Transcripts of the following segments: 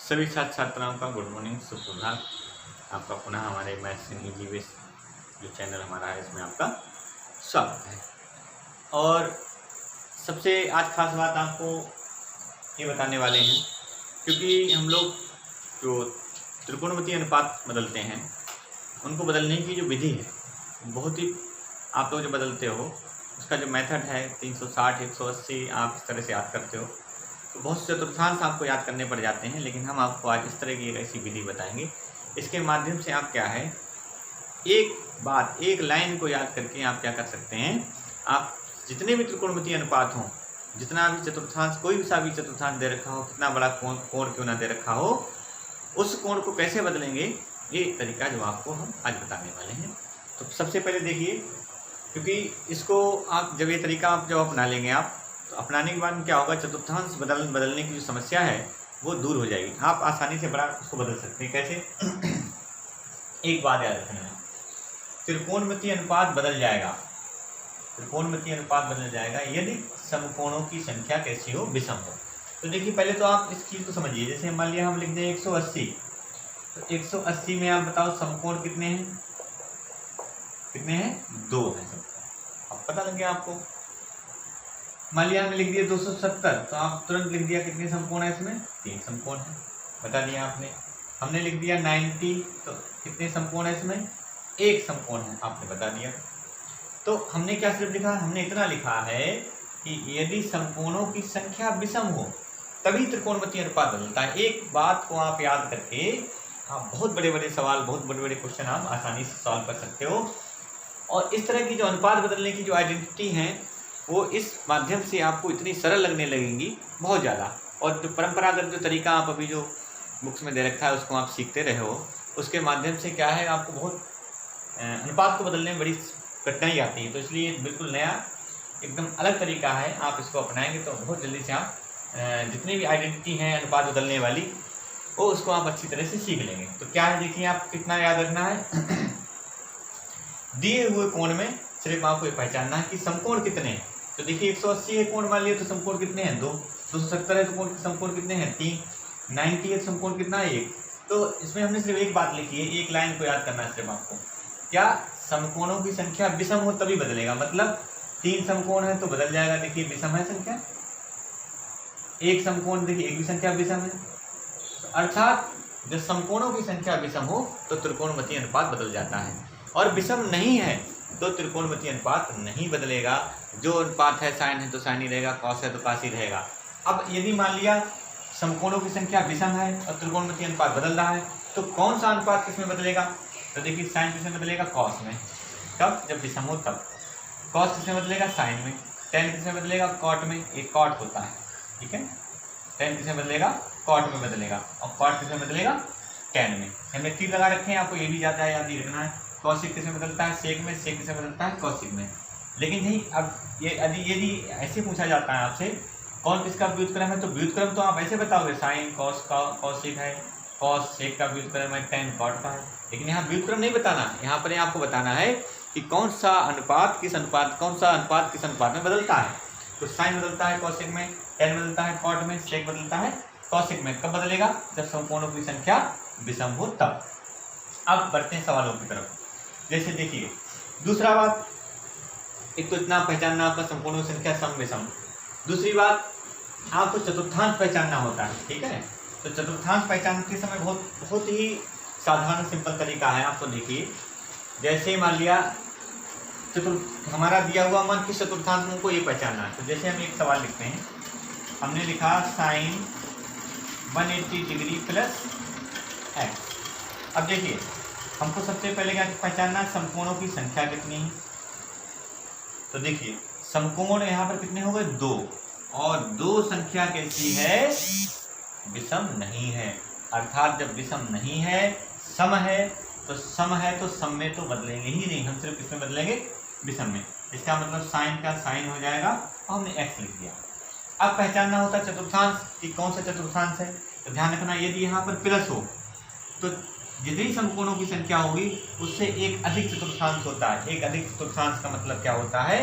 सभी छात्र छात्राओं का गुड मॉर्निंग, सुप्रभात। आपका पुनः हमारे मैथ्स इन ईजी बेस जो चैनल हमारा है इसमें आपका स्वागत है। और सबसे आज खास बात आपको ये बताने वाले हैं, क्योंकि हम लोग जो त्रिकोणमितीय अनुपात बदलते हैं उनको बदलने की जो विधि है बहुत ही आप लोग जो बदलते हो उसका जो मेथड है 360, 180 आप इस तरह से याद करते हो तो बहुत से चतुर्थांश आपको याद करने पड़ जाते हैं। लेकिन हम आपको आज इस तरह की एक ऐसी विधि बताएंगे, इसके माध्यम से आप क्या है एक बात एक लाइन को याद करके आप क्या कर सकते हैं, आप जितने भी त्रिकोणमितीय अनुपात हों, जितना भी चतुर्थांश कोई सा भी चतुर्थांश दे रखा हो, कितना बड़ा कोण क्यों ना दे रखा हो, उस कोण को कैसे बदलेंगे ये तरीका जो आपको हम आज बताने वाले हैं। तो सबसे पहले देखिए, क्योंकि इसको आप जब ये तरीका आप जब अपना लेंगे आप तो अपनाने के बाद क्या होगा, चतुर्थांश बदलने की जो समस्या है वो दूर हो जाएगी। आप आसानी से बड़ा उसको बदल सकते हैं। कैसे? एक बात याद रखना, त्रिकोणमितीय अनुपात बदल जाएगा, त्रिकोणमितीय अनुपात बदल जाएगा यदि समकोणों की संख्या कैसी हो, विषम हो। तो देखिए पहले तो आप इस चीज़ को समझिए। जैसे मान लिया हम लिख दें 180, तो 180 में आप बताओ समकोण कितने हैं? कितने हैं? 2 हैं। अब पता लग गया आपको। मान लिया हमने लिख दिया 270, तो आप तुरंत लिख दिया कितने समकोण है इसमें? 3 समकोण है, बता दिया आपने। हमने लिख दिया 90, तो कितने समकोण है इसमें? 1 समकोण है, आपने बता दिया। तो हमने क्या सिर्फ लिखा? हमने इतना लिखा है कि यदि समकोणों की संख्या विषम हो तभी त्रिकोणमितीय अनुपात बदलता है। एक बात को आप याद करके आप बहुत बड़े बड़े सवाल, बहुत बड़े बड़े क्वेश्चन आप आसानी से सॉल्व कर सकते हो। और इस तरह की जो अनुपात बदलने की जो आइडेंटिटी है वो इस माध्यम से आपको इतनी सरल लगने लगेंगी बहुत ज़्यादा। और जो परंपरागत जो तरीका आप अभी जो बुक्स में दे रखा है उसको आप सीखते रहे हो, उसके माध्यम से क्या है आपको बहुत अनुपात को बदलने में बड़ी कठिनाई आती है। तो इसलिए बिल्कुल नया एकदम अलग तरीका है, आप इसको अपनाएंगे तो बहुत जल्दी से आप जितनी भी आइडेंटिटी हैं अनुपात बदलने वाली वो उसको आप अच्छी तरह से सीख लेंगे। तो क्या है देखिए, आप कितना याद रखना है दिए हुए कोण में सिर्फ आपको ये पहचानना है कि समकोण कितने हैं। तो देखिए 180 है कोण मान लिया, तो समकोण कितने हैं? 2। 270 है तो समकोण कितने हैं? 3। 90 है तो समकोण कितना है? 1। तो इसमें हमने सिर्फ एक बात लिखी है, एक लाइन को याद करना है सिर्फ आपको। क्या? समकोणों की संख्या विषम हो तभी बदलेगा। मतलब 3 समकोण है तो बदल जाएगा। देखिए विषम है संख्या, 1 समकोण देखिए एक भी संख्या विषम है, अर्थात जब समकोणों की संख्या विषम हो तो त्रिकोणमितीय अनुपात बदल जाता है। और विषम नहीं है तो त्रिकोणमितीय अनुपात नहीं बदलेगा। जो अनुपात है साइन है तो साइन ही रहेगा, कॉस है तो कॉस ही रहेगा। अब यदि मान लिया समकोणों की संख्या विषम है और त्रिकोणमितीय अनुपात बदल रहा है तो कौन सा अनुपात किसमें बदलेगा? तो देखिए साइन किसमें बदलेगा? कॉस में। कब? जब विषम हो तब। कॉस किसमें बदलेगा? साइन में। टेन किसमें बदलेगा? कॉट में। एक कॉट होता है, ठीक है। टेन किसमें बदलेगा? कॉट में बदलेगा। और कॉट किसमें बदलेगा? टेन में। हमने 3 लगा रखे हैं, आपको ये भी ज़्यादा याद नहीं रखना है। कौशिक किसमें बदलता है? सेक में। सेक किसमें बदलता है? कौशिक में। लेकिन नहीं, अब ये यदि ऐसे पूछा जाता है आपसे कौन किसका व्युत्क्रम है, तो व्युत्क्रम तो आप ऐसे बताओगे साइन कॉस का कौशिक है, कॉस सेक का व्युत्क्रम है, टेन कॉट का है। लेकिन यहाँ व्युत्क्रम नहीं बताना, यहाँ पर आपको बताना है कि कौन सा अनुपात किस अनुपात में बदलता है। तो साइन बदलता है कौशिक में, टेन बदलता है कॉट में, सेक बदलता है कौशिक में। कब बदलेगा? जब समकोणों की संख्या विषम हो तब। अब बढ़ते हैं सवालों की तरफ। जैसे देखिए दूसरा बात, एक तो इतना पहचानना आपका समकोणों की संख्या सम विषम। दूसरी बात आपको चतुर्थांश पहचानना होता है, ठीक है। तो चतुर्थांश पहचानने के समय बहुत ही साधारण सिंपल तरीका है। आपको देखिए, जैसे मान लिया हमारा दिया हुआ मान किस चतुर्थांश को ये पहचानना है। तो जैसे हम एक सवाल लिखते हैं, हमने लिखा साइन 180 डिग्री प्लस एक्स। अब देखिए हमको सबसे पहले क्या पहचानना है? समकोणों की संख्या कितनी है। तो देखिए समकोण यहाँ पर कितने हो गए? 2। और 2 संख्या कैसी है? विषम नहीं है। अर्थात जब विषम नहीं है, सम है, तो सम में तो बदलेंगे ही नहीं, हम सिर्फ किसमें बदलेंगे? विषम में। इसका मतलब साइन का साइन हो जाएगा और हमने एक्स लिख दिया। अब पहचानना होता है चतुर्थांश कि कौन सा चतुर्थांश है। तो ध्यान रखना, यदि यहाँ पर प्लस हो तो जितनी समकोणों की संख्या होगी उससे एक अधिक चतुर्थांश होता है। एक अधिक चतुर्थांश का मतलब क्या होता है?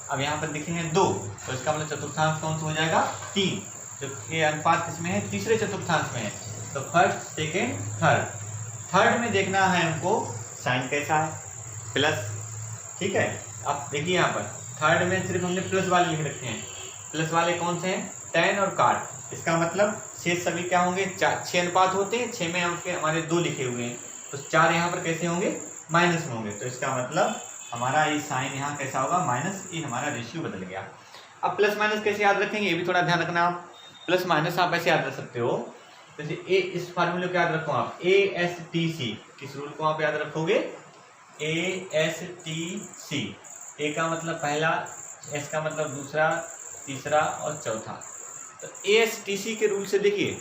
अब यहाँ पर लिखेंगे 2, तो इसका मतलब चतुर्थांश कौन सा हो जाएगा? 3। तो ये अनुपात किसमें है? तीसरे चतुर्थांश में है। तो फर्स्ट सेकेंड थर्ड, थर्ड में देखना है हमको साइन कैसा है, प्लस, ठीक है। अब देखिए यहाँ पर थर्ड में सिर्फ हमने प्लस वाले लिख रखे हैं, प्लस वाले कौन से हैं, tan और cot। इसका मतलब शेष सभी क्या होंगे, 6 अनुपात होते हैं, 6 में हमारे 2 लिखे हुए हैं, तो 4 यहाँ पर कैसे होंगे, माइनस में होंगे। तो इसका मतलब हमारा ये साइन यहाँ कैसा होगा, माइनस, ये हमारा रेशियो बदल गया। अब प्लस माइनस कैसे याद रखेंगे, ये भी थोड़ा ध्यान रखना। आप प्लस माइनस आप ऐसे याद रख सकते हो, जैसे ए, इस फार्मूले को याद रखो आप, ASTC, किस रूल को आप याद रखोगे, ASTC। ए का मतलब पहला, एस का मतलब दूसरा, तीसरा और चौथा। तो ASTC के रूल से देखिए,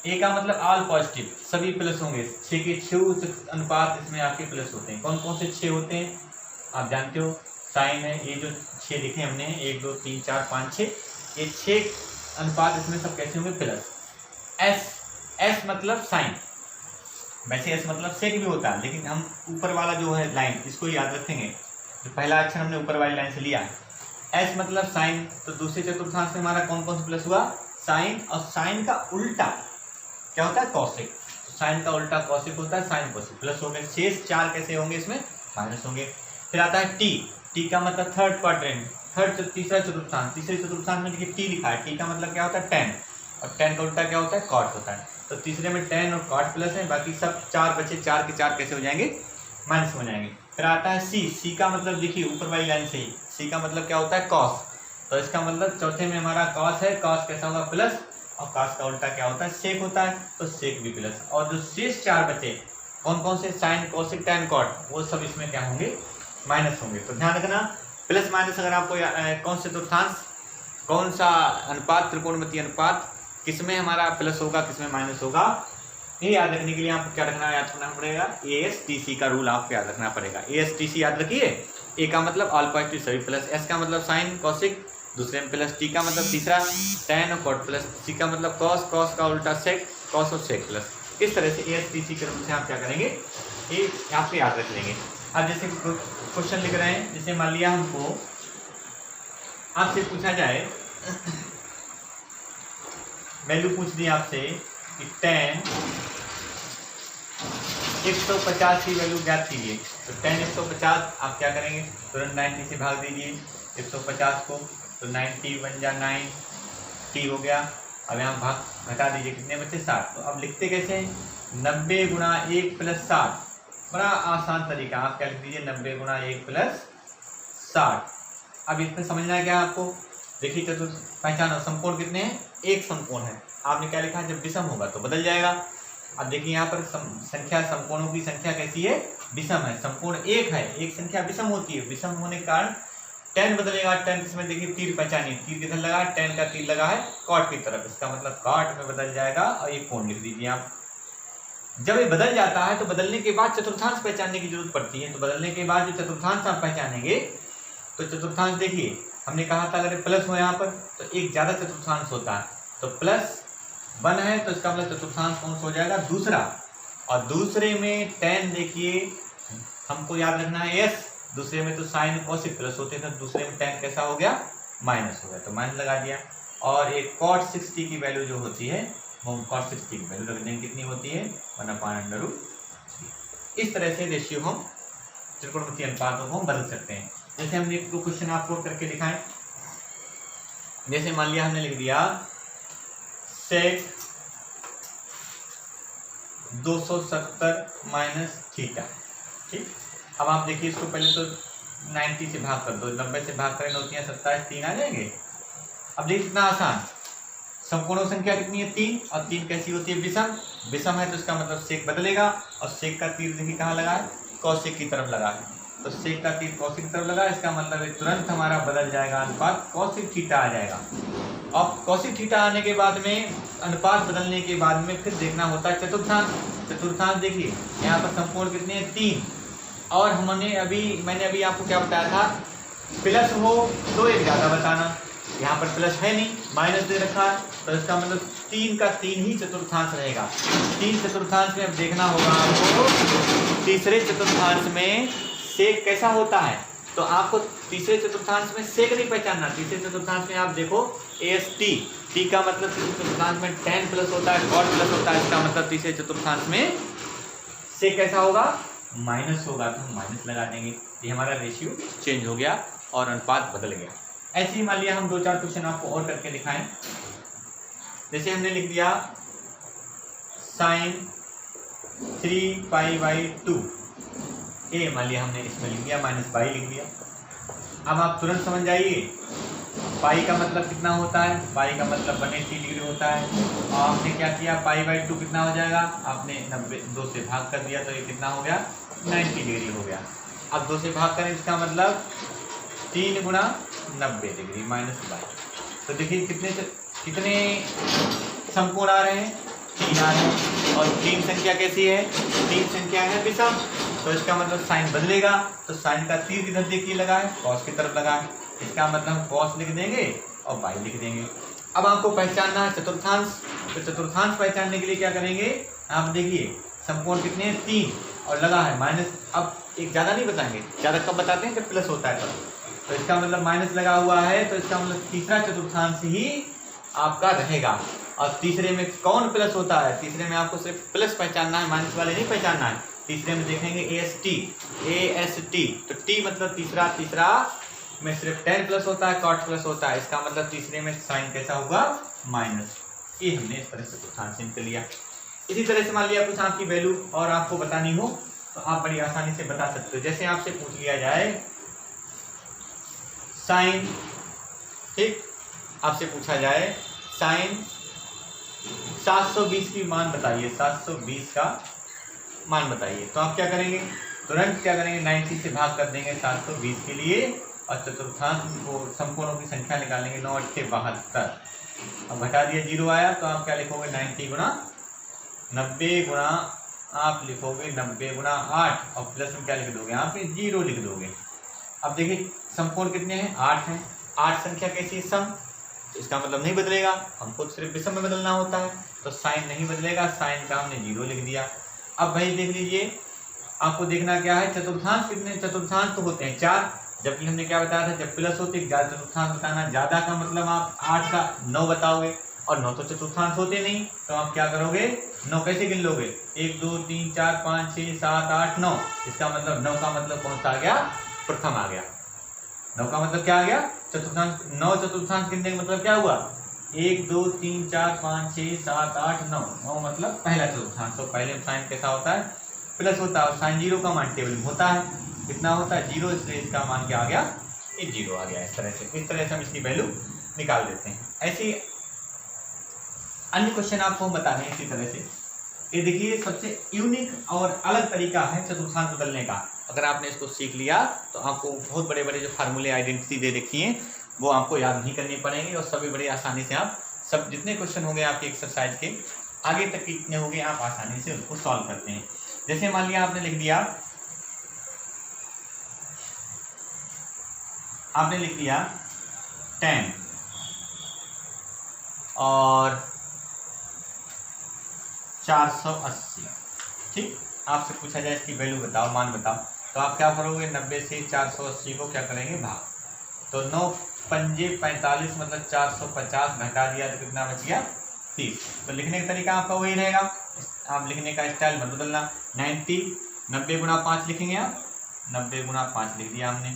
ए का मतलब ऑल पॉजिटिव, सभी प्लस होंगे, 6 के 6 अनुपात इसमें आपके प्लस होते हैं। कौन कौन से 6 होते हैं आप जानते हो, साइन है, ये जो 6 लिखे हमने 1 2 3 4 5 6, ये 6 अनुपात इसमें सब कैसे होंगे, प्लस। एस मतलब साइन, वैसे एस मतलब सेक भी होता है, लेकिन हम ऊपर वाला जो है लाइन इसको याद रखेंगे, जो पहला अक्षर हमने ऊपर वाली लाइन से लिया है। एस मतलब साइन, तो दूसरे चतुर्थांश में हमारा कौन कौन सा प्लस हुआ, साइन, और साइन का उल्टा क्या होता है, कॉसेक। साइन का उल्टा कॉसेक होता है, साइन कॉसेक, प्लस हो गए। शेष 4 कैसे होंगे, इसमें माइनस होंगे। फिर आता है टी, टी का मतलब थर्ड क्वाड्रेंट, तीसरा चतुर्थांश, तीसरे चतुर्थांश में देखिए टी लिखा है, टी का मतलब क्या होता है, tan, और tan का उल्टा क्या होता है, cot होता है। तो तीसरे में tan और cot प्लस है, बाकी सब 4 बचे, 4 के 4 कैसे हो जाएंगे, माइनस हो जाएंगे। फिर आता है सी, सी का मतलब देखिए ऊपर वाली लाइन से ही, सी का मतलब क्या होता है, cos, तो इसका मतलब चौथे में हमारा cos है, cos कैसा होगा, प्लस, और cos का उल्टा क्या होता है, सेक होता है, तो सेक भी प्लस। और जो शेष 4 बचे कौन कौन से, साइन, कोसेक, tan, cot, वो सब इसमें क्या होंगे, माइनस होंगे। तो ध्यान रखना, प्लस माइनस अगर आपको कौन से चतुर्थांश, कौन सा अनुपात, त्रिकोणमितीय अनुपात, किसमें हमारा प्लस होगा, किसमें माइनस होगा, ये याद रखने के लिए आपको क्या रखना, याद रखना पड़ेगा, ASTC का रूल आपको याद रखना पड़ेगा। ASTC याद रखिए, ए का मतलब ऑल पॉजिटिव सभी प्लस, एस का मतलब साइन कॉसिक, दूसरे में प्लस, टी का मतलब तीसरा tan और cot प्लस, सी का मतलब cos, cos का उल्टा sec, cos और sec प्लस। इस तरह से ASTC के रूल से आप क्या करेंगे, ये यहाँ पे याद रख लेंगे। अब जैसे क्वेश्चन लिख रहे हैं, जैसे मान लिया हमको आपसे पूछा जाए, वैल्यू पूछ दी आपसे कि tan 150 की वैल्यू ज्ञात कीजिए, तो tan 150 आप क्या करेंगे, तुरंत 90 से भाग दीजिए 150 को, तो 90 बन जा 9, टी हो गया। अब यहाँ भाग घटा दीजिए, कितने बचे, 60। तो अब लिखते कैसे हैं, 90 गुणा 1 प्लस 60, बड़ा आसान तरीका, आप क्या लिख दीजिए, 90 गुणा 1 प्लस 60। अब इसमें समझना है क्या आपको, देखिए चतुर्थ पहचानो, समकोण कितने हैं, एक समकोण है। आपने क्या लिखा है, जब विषम होगा तो बदल जाएगा। अब देखिए यहाँ पर संख्या, समकोणों की संख्या कैसी है, विषम है, समकोण एक है, एक संख्या विषम होती है, विषम होने के कारण tan बदलेगा, tan इसमें देखिए तीर पहचानिए, तीर किधर लगा है, tan का तीर लगा है cot की तरफ, इसका मतलब cot में बदल जाएगा, और ये कोण लिख दीजिए आप। जब ये बदल जाता है तो बदलने के बाद चतुर्थांश पहचानने की जरूरत पड़ती है, तो बदलने के बाद जो चतुर्थांश आप पहचानेंगे, तो चतुर्थांश देखिए हमने कहा था अगर प्लस हो यहाँ पर तो एक ज़्यादा चतुर्थांश होता है, तो +1 है तो इसका मतलब चतुर्थांश कौन सा हो जाएगा, दूसरा, और दूसरे में tan देखिए हमको याद रखना है s, दूसरे में तो साइन कॉसिक प्लस होते थे, दूसरे में tan कैसा हो गया, माइनस हो गया, तो माइनस लगा दिया। और एक cot 60 की वैल्यू जो होती है, वो cot 60 की वैल्यू रख देंगे, कितनी होती है, 1/√3। इस तरह से रेशियो हम त्रिकोणमितीय अनुपातों को हम बदल सकते हैं। जैसे हमने एक क्वेश्चन आपको करके दिखाएं, जैसे मान लिया हमने लिख दिया sec 270 माइनस थीटा, ठीक। अब आप देखिए इसको पहले तो 90 से भाग कर दो, 90 से भाग करें 9 3 27, 3 आ जाएंगे। अब देखिए कितना आसान, समकोणों संख्या कितनी है, 3, और 3 कैसी होती है, विषम, विषम है तो इसका मतलब सेक बदलेगा, और सेक का तीर देखिए कहाँ लगा है, कौशिक की तरफ लगा है, तो सेक का तीर कौशिक की तरफ लगा है, इसका मतलब तुरंत हमारा बदल जाएगा, अनुपात कौशिक थीटा आ जाएगा। अब कौशिक थीटा आने के बाद में, अनुपात बदलने के बाद में फिर देखना होता है चतुर्थांश। चतुर्थांश देखिए यहाँ पर समकोण कितने हैं, 3, और मैंने अभी आपको क्या बताया था, प्लस हो तो एक ज़्यादा बताना, यहाँ पर प्लस है नहीं, माइनस दे रखा है, तो इसका मतलब 3 का 3 ही चतुर्थांश रहेगा। 3 चतुर्थांश में अब देखना होगा आपको, तीसरे चतुर्थांश में सेक कैसा होता है, तो आपको तीसरे चतुर्थांश में सेक नहीं पहचानना, तीसरे चतुर्थांश में आप देखो AST, टी का मतलब तीसरे चतुर्थांश में tan प्लस होता है, cot प्लस होता है, इसका मतलब तीसरे चतुर्थांश में से कैसा होगा, माइनस होगा, तो हम माइनस लगा देंगे। ये हमारा रेशियो चेंज हो गया और अनुपात बदल गया। ऐसे ही मान लिया हम 2-4 क्वेश्चन आपको और करके दिखाएं। जैसे हमने लिख दिया sin 3π/2, ए मान लिया हमने इसमें लिख दिया माइनस पाई लिख दिया। अब आप तुरंत समझ जाइए पाई का मतलब कितना होता है, पाई का मतलब 180 डिग्री होता है। और आपने क्या किया, π/2 कितना हो जाएगा, आपने 2 से भाग कर दिया तो ये कितना हो गया, 90 डिग्री हो गया। अब 2 से भाग करें, इसका मतलब 3 गुणा 90 डिग्री माइनस बाई। तो देखिए कितने समकोण आ रहे हैं, 3 आ रहे हैं। और 3 संख्या कैसी है, 3 संख्या है विषम, तो इसका मतलब साइन बदलेगा। तो साइन का तीर किधर देखिए लगा है, कॉस की तरफ लगा है, इसका मतलब हम कॉस लिख देंगे और बाई लिख देंगे। अब आपको पहचानना है चतुर्थांश, तो चतुर्थांश पहचानने के लिए क्या करेंगे, आप देखिए समकोण कितने हैं, 3 और लगा है माइनस। अब एक ज़्यादा नहीं बताएंगे, ज़्यादा कब बताते हैं जब प्लस होता है तब। तो इसका मतलब माइनस लगा हुआ है, तो इसका मतलब तीसरा चतुर्थांश ही आपका रहेगा। और तीसरे में कौन प्लस होता है, तीसरे में आपको सिर्फ प्लस पहचानना है, माइनस वाले नहीं पहचानना है। तीसरे में देखेंगे AST, तो टी मतलब तीसरा, तीसरा में सिर्फ tan प्लस होता है, cot प्लस होता है, इसका मतलब तीसरे में साइन कैसा होगा, माइनस। ये हमने इस तरह से चतुर्थांश चिन्ह कर लिया। इसी तरह से मान लिया कुछ आपकी वैल्यू और आपको बतानी हो तो आप बड़ी आसानी से बता सकते हो। जैसे आपसे पूछ लिया जाए साइन, ठीक, आपसे पूछा जाए साइन 720 की मान बताइए, 720 का मान बताइए, तो आप क्या करेंगे, तुरंत क्या करेंगे, 90 से भाग कर देंगे 720 के लिए और चतुर्थांश को समकोणों की संख्या निकालेंगे, 9 8 72। अब घटा दिया, 0 आया, तो आप क्या लिखोगे, 90 गुणा 90 गुणा, आप लिखोगे 90 गुणा 8 और प्लस में क्या लिख दोगे, यहाँ पे 0 लिख दोगे। अब देखिए समकोण कितने हैं, 8 हैं, 8 संख्या कैसी है, सम, तो इसका मतलब नहीं बदलेगा, हमको सिर्फ विषम में बदलना होता है, तो साइन नहीं बदलेगा, साइन का हमने 0 लिख दिया। अब भाई देख लीजिए, आपको देखना क्या है, चतुर्थांश कितने, चतुर्थांश तो होते हैं 4, जबकि हमने क्या बताया था, जब प्लस होते ज़्यादा चतुर्थांश बताना, ज़्यादा का मतलब आप 8 का 9 बताओगे, और 9 तो चतुर्थांश होते नहीं, तो आप क्या करोगे, 9 कैसे गिन लोगे, 1 2 3 4 5 6 7 8 9, इसका मतलब 9 का मतलब कौन सा आ गया, प्रथम आ गया। 9 का मतलब क्या आ गया, चतुर्थांश। 9 चतुर्थांश गिनने का मतलब क्या हुआ, 1 2 3 4 5 6 7 8 9, 9 मतलब पहला चतुर्थांश। तो पहले साइन कैसा होता है, प्लस होता है, और साइन 0 का मान टेबल में होता है, कितना होता है, 0, इसलिए इसका मान क्या आ गया, ये 0 आ गया। इस तरह से हम इसकी वैल्यू निकाल देते हैं। ऐसे अन्य क्वेश्चन आपको बताने हैं इसी तरह से। ये देखिए सबसे यूनिक और अलग तरीका है चतुर्थांश बदलने का। अगर आपने इसको सीख लिया तो आपको बहुत बड़े बड़े जो फार्मूले आइडेंटिटी दे रखी हैं वो आपको याद नहीं करनी पड़ेंगे, और सभी बड़ी आसानी से आप सब जितने क्वेश्चन होंगे आपके एक्सरसाइज के आगे तक कितने होंगे आप आसानी से उसको सॉल्व करते हैं। जैसे मान लिया आपने लिख दिया, आपने लिख दिया 10 और 480, ठीक, आपसे पूछा जाए इसकी वैल्यू बताओ, मान बताओ, तो आप क्या करोगे, 90 से 480 को क्या करेंगे, भाग, तो 9 पंजे 45 मतलब 450, घटा दिया तो कितना बच गया, 30। तो लिखने का तरीका आपका वही रहेगा, आप लिखने का स्टाइल मत बदलना। 90 गुणा 5 लिखेंगे आप, 90 गुणा 5 लिख दिया हमने,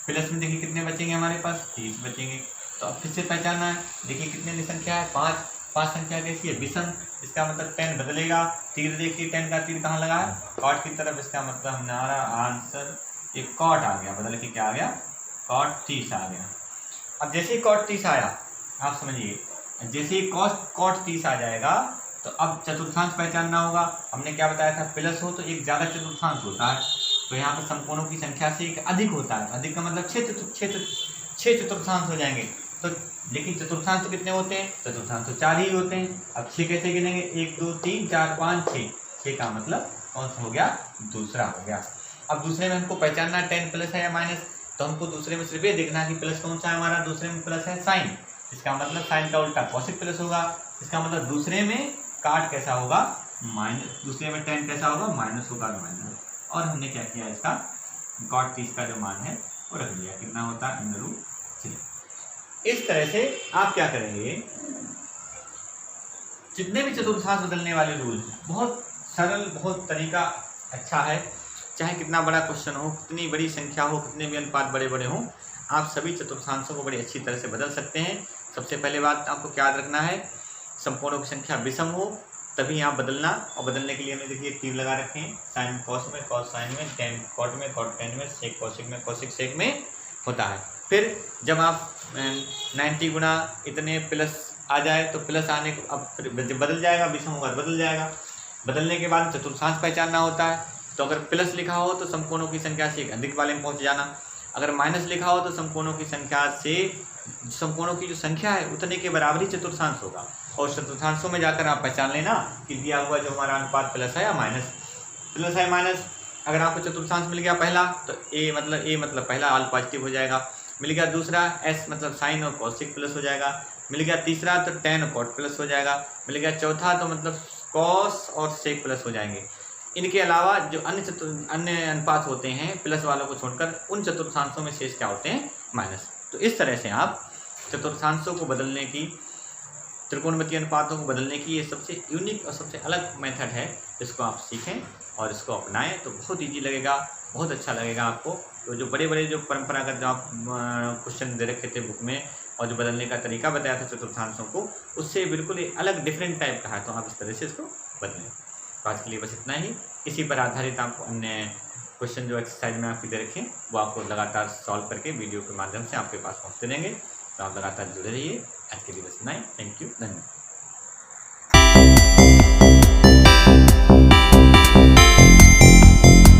प्लस में देखिए कितने बचेंगे हमारे पास, 30 बचेंगे। तो अब फिर से पहचानना है, देखिए कितने संख्या है, 5 संख्या कैसी है, विषम, इसका मतलब 10 बदलेगा। तीर देखिए 10 का तीर कहाँ लगा है, कॉट की तरफ, इसका मतलब हमारा आंसर एक कॉट आ गया, बदल के क्या आ गया, कॉट 30 आ गया। अब जैसे ही कॉट 30 आया, आप समझिए, जैसे ही कॉट 30 आ जाएगा तो अब चतुर्थांश पहचानना होगा। हमने क्या बताया था, प्लस हो तो एक ज़्यादा चतुर्थांश होता है, तो यहाँ पर समकोणों की संख्या से एक अधिक होता है, अधिक का मतलब 6 चतुर्थांश हो जाएंगे। तो लेकिन चतुर्थांश तो कितने होते हैं, चतुर्थांश तो 4 ही होते हैं। अब 6 कैसे गिनेंगे, 1 2 3 4 5 6, 6 का मतलब कौन सा हो गया, दूसरा हो गया। अब दूसरे में हमको पहचानना है 10 प्लस है या माइनस, तो हमको दूसरे में सिर्फ ये देखना है कि प्लस कौन सा है हमारा, दूसरे में प्लस है साइन, इसका मतलब साइन का उल्टा कॉसिक प्लस होगा, इसका मतलब दूसरे में काट कैसा होगा, माइनस, दूसरे में 10 कैसा होगा, माइनस होगा, माइनस। और हमने क्या किया, इसका कॉट 30 का जो मान है वो रख दिया, कितना होता है, √3। इस तरह से आप क्या करेंगे, जितने भी चतुर्थांश बदलने वाले रूल, बहुत सरल, बहुत तरीका अच्छा है। चाहे कितना बड़ा क्वेश्चन हो, कितनी बड़ी संख्या हो, कितने भी अनुपात बड़े बड़े हों, आप सभी चतुर्थांशों को बड़ी अच्छी तरह से बदल सकते हैं। सबसे पहले बात आपको क्या याद रखना है, संपूर्णों की संख्या विषम हो तभी आप बदलना। और बदलने के लिए हमने देखिए तीर लगा रखे हैं, साइन कॉस में, कॉस साइन में, टेन कॉट में, कॉट टेन में, सेक कॉसिक में, कॉसिक सेक में होता है। फिर जब आप 90 गुना इतने प्लस आ जाए तो प्लस आने को अब फिर बदल जाएगा, विषम होगा बदल जाएगा। बदलने के बाद चतुर्थांश पहचानना होता है। तो अगर प्लस लिखा हो तो समकोणों की संख्या से अधिक वाले में पहुंच जाना, अगर माइनस लिखा हो तो समकोणों की संख्या से, समकोणों की जो संख्या है उतने के बराबर ही चतुर्थांश होगा। और चतुर्थांशों में जाकर आप पहचान लेना कि दिया हुआ जो हमारा अनुपात प्लस है या माइनस, प्लस है माइनस। अगर आपको चतुर्थांश मिल गया पहला तो ए मतलब पहला ऑल पॉजिटिव हो जाएगा, मिल गया दूसरा एस मतलब साइन और कॉसिक प्लस हो जाएगा, मिल गया तीसरा तो टेन और कॉट प्लस हो जाएगा, मिल गया चौथा तो मतलब कॉस और सेक प्लस हो जाएंगे। इनके अलावा जो अन्य अनुपात होते हैं प्लस वालों को छोड़कर, उन चतुर्थांशों में शेष क्या होते हैं, माइनस। तो इस तरह से आप चतुर्थांशों को बदलने की, त्रिकोणमितीय अनुपातों को बदलने की ये सबसे यूनिक और सबसे अलग मेथड है। इसको आप सीखें और इसको अपनाएं तो बहुत ईजी लगेगा, बहुत अच्छा लगेगा आपको। तो जो बड़े बड़े जो परंपरागत जो आप क्वेश्चन दे रखे थे बुक में और जो बदलने का तरीका बताया था चतुर्थांशों को, उससे बिल्कुल ही अलग डिफरेंट टाइप का है। तो आप इस तरह से इसको बदलें। तो आज के लिए बस इतना ही। इसी पर आधारित आपको अन्य क्वेश्चन जो एक्सरसाइज में आपकी दे रखें वो आपको लगातार सॉल्व करके वीडियो के माध्यम से आपके पास पहुँचते रहेंगे। तो आप लगातार जुड़े रहिए। आज के लिए बस इतना ही। थैंक यू, धन्यवाद।